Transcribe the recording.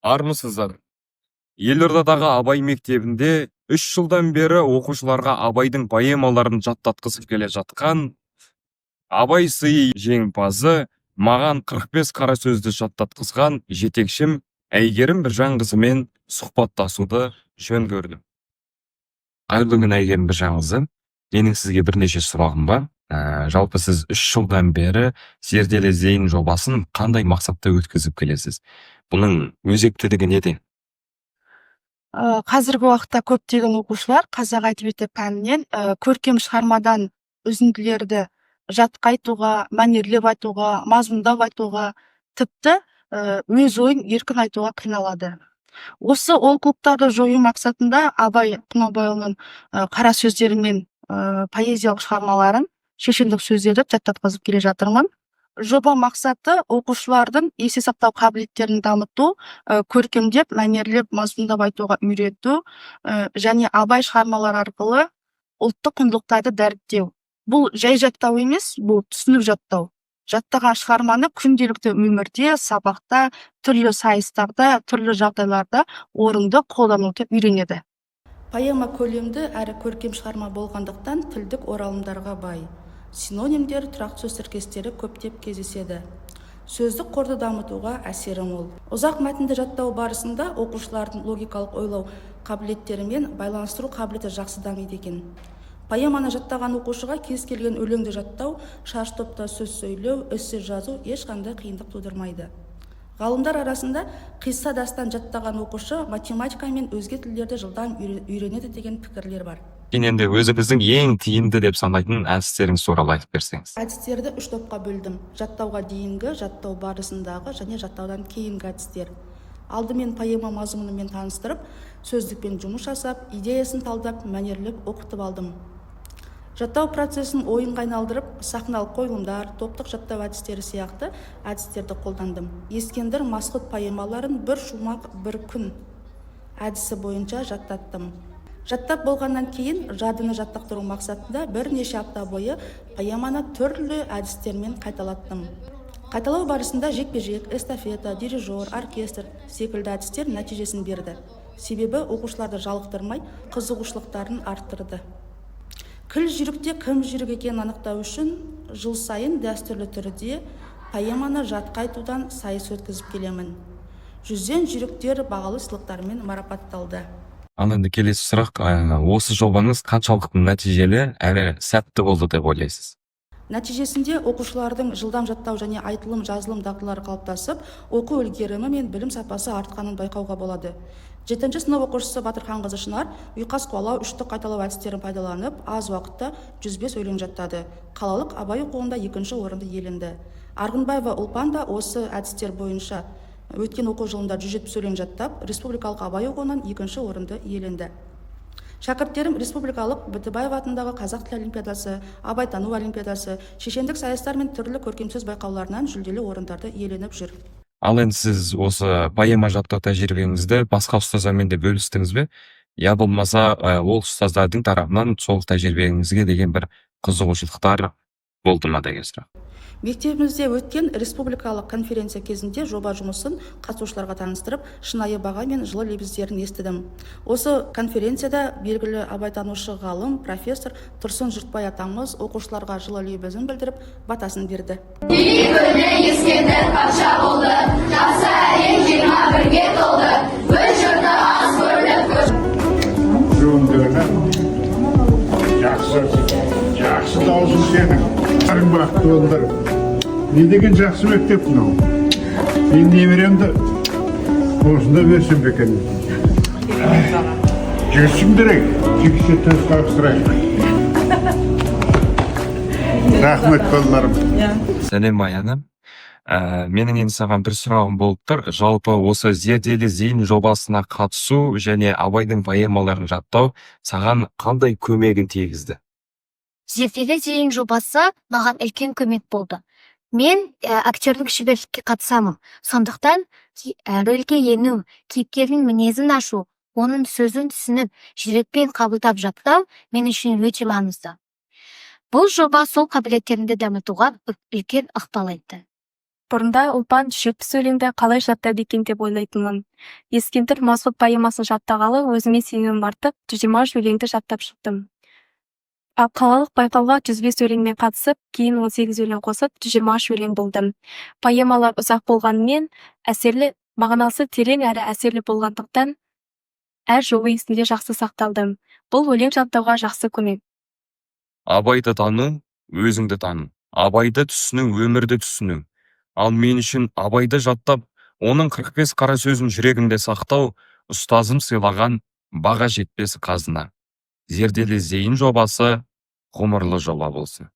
Армысыздар. Елордадағы Абай мектебінде 3 жылдан бері оқушыларға Абайдың поэмаларын жаттатқызып келе жатқан Абай сыйы жеңімпазы, маған 45 қара сөзді жаттатқызған жетекшім Әйгерім Біржанқызымен сұхбаттасуды жөн көрдім. Қайырлы күн, Әйгерім Біржанқызы. Менің сізге бірнеше сұрағым бар. Жалпы сіз 3 жылдан бері зерделі зейін жобасын қандай мақсатта өткізіп келесіз? Бұның өзектілігі неде? Қазіргі уақытта көптеген оқушылар қазақ әдебиеті пәнінен көркем шығармадан үзінділерді жатқа айтуға, мәнерлеп айтуға, мазмұндап айтуға, тіпті өз ойын еркін айтуға қиналады. Осы олқылықтарды жою мақсатында Абай Құнанбайұлының қара сөздері мен поэзиялық шығармаларын шешендік сөзделіп жаттатқызып келе жатырмын. Жоба мақсаты оқушылардың есте сақтау қабілеттерін дамыту, көркемдеп, мәнерлеп, мазмұндап айтуға үйрету және Абай шығармалары арқылы ұлттық құндылықтарды дәріптеу. Бұл жай жаттау емес, бұл түсінік жаттау. Жаттаған шығарманы күнделікті өмірде, сабақта, түрлі сайыстарда, түрлі жағдайларда орынды қолдануды үйренеді. Поэма көлемді әрі көркем шығарма болғандықтан тілдік оралымдарға бай. Синонимдер, тұрақты сөз тіркестері көптеп кездеседі. Сөздік қорды дамытуға әсері мол. Ұзақ мәтінді жаттау барысында оқушылардың логикалық ойлау қабілеттерімен байланыстыру қабілеті жақсы дамиды екен. Поэманы жаттаған оқушыға кез келген өлеңді жаттау, шаш топта сөз сөйлеу, эссе жазу ешқандай қиындық тудырмайды. Ғалымдар арасында қисса дастан жаттаған оқушы математика мен өзге тілдерді жылдам үйренеді деген пікірлер бар. Енді өзіңіздің ең тиімді деп санайтын әдістеріңіз туралы айтып берсеңіз. Әдістерді 3 топқа бөлдім: жаттауға дейінгі, жаттау барысындағы және жаттаудан кейінгі әдістер. Алдымен поэма мазмұнымен таныстырып, сөздікпен жұмыс жасап, идеясын талдап, мәнерлеп оқытып алдым. Жаттау процесін ойынға айналдырып, сахналық қойылымдар, топтық жаттау әдістері сияқты әдістерді қолдандым. Ескендір Масғұт поэмаларын бір шумақ бір күн әдісі бойынша жаттаттым. Жаттап болғаннан кейін жадыны жаттықтыру мақсатында бірнеше апта бойы поэманы түрлі әдістермен қайталаттым. Қайталау барысында жекпе-жек, эстафета, дирижер, оркестр секілді әдістер нәтижесін берді. Себебі оқушыларды жалықтырмай, қызығушылықтарын арттырды. Кіл жүйрікте кім жүйрік екенін анықтау үшін жыл сайын дәстүрлі түрде поэманы жатқа айтудан сайыс өткізіп келемін. 100-ден жүйріктер бағалы сыйлықтармен марапатталды. Енді келесі сұрақ, осы жобаңыз қаншалықты нәтижелі әрі сәтті болды деп ойлайсыз? Нәтижесінде оқушылардың жылдам жаттау және айтылым, жазылым дағдылары қалыптасып, оқу үлгерімі мен білім сапасы артқанын байқауға болады. 7-ші сынып оқушысы Батырхан қызы Шынар ұйқас қуалау, үштік қайталау әдістерін пайдаланып, аз уақытта 105 өлең жаттады. Қалалық Абай оқуында 2-ші орынды иеленді. Арғынбаева Ұлпан да осы әдістер бойынша өткен оқу жылында 170 өлең жаттап, республикалық Абай оқуынан 2-ші орынды иеленді. Шәкірттерім республикалық Бітібаев атындағы қазақ тілі олимпиадасы, абайтану олимпиадасы, шешендік сайыстар мен түрлі көркемсөз байқауларынан жүлделі орындарды иеленіп жүр. Ал енді сіз осы поэма жаттау тәжірибеңізді басқа ұстаздармен де бөлістіңіз бе? Я болмаса, ол ұстаздардың тарапынан сол тәжірибеңізге деген бір қызығушылықтар болды ма деген сұрақ. Мектебімізде өткен республикалық конференция кезінде жоба жұмысын қатысушыларға таныстырып, шынайы баға мен жылы лебіздерін естідім. Осы конференцияда белгілі абайтанушы ғалым, профессор Тұрсын Жұртбай атамыз оқушыларға жылы лебізін білдіріп, батасын берді. Күні ескендір қанша болды, жақсы әлем 21-ге толды, өз жұрты аз көріліп жөндеріне жақсы даусын сенің. Арың бақты болдыр. Не деген жақсы мектеп мынау. Мен немеремді осында берсем бе екен. Жүрсім керек, жексе төс қағыстырайық. Рахмет балаларым. Сәлем Аяна. Менің енді саған бір сұрағым болып тұр. Жалпы осы зерделі зейін жобасына қатысу және Абайдың поэмаларын жаттау саған қандай көмегін тигізді? Зерделі зейін жобасы маған үлкен көмек болды. Мен актерлік шеберлікке қатысамын. Сондықтан рөлге ену, кейіпкердің мінезін ашу, оның сөзін түсініп, жүрекпен қабылдап жаттау мен үшін өте маңызды. Бұл жоба сол қабілеттерімді дамытуға үлкен ықпал етті. Бұрында ұлпан жетпіс өлеңді қалай жаттайды екен деп ойлайтынмын. Ескендір Масғұт поэмасын жаттағалы өзіме сенімім артып, 120 өлеңді жаттап шықтым. Ал қалалық байқауға 105 өлеңмен қатысып, кейін 18 өлең қосып, 120 өлең болдым. Поэмалар ұзақ болғанымен, әсерлі, мағынасы терең әрі әсерлі болғандықтан, әр жолы есімде жақсы сақталды. Бұл өлең жаттауға жақсы көмек. Абайды тану, өзіңді тану. Абайды түсіну, өмірді түсіну. Ал мен үшін абайды жаттап, оның 45 қара сөзін жүрегімде сақтау, ұстазым сыйлаған баға жетпес қазына. Зерделі зейін жобасы ғұмырлы жоба болсын.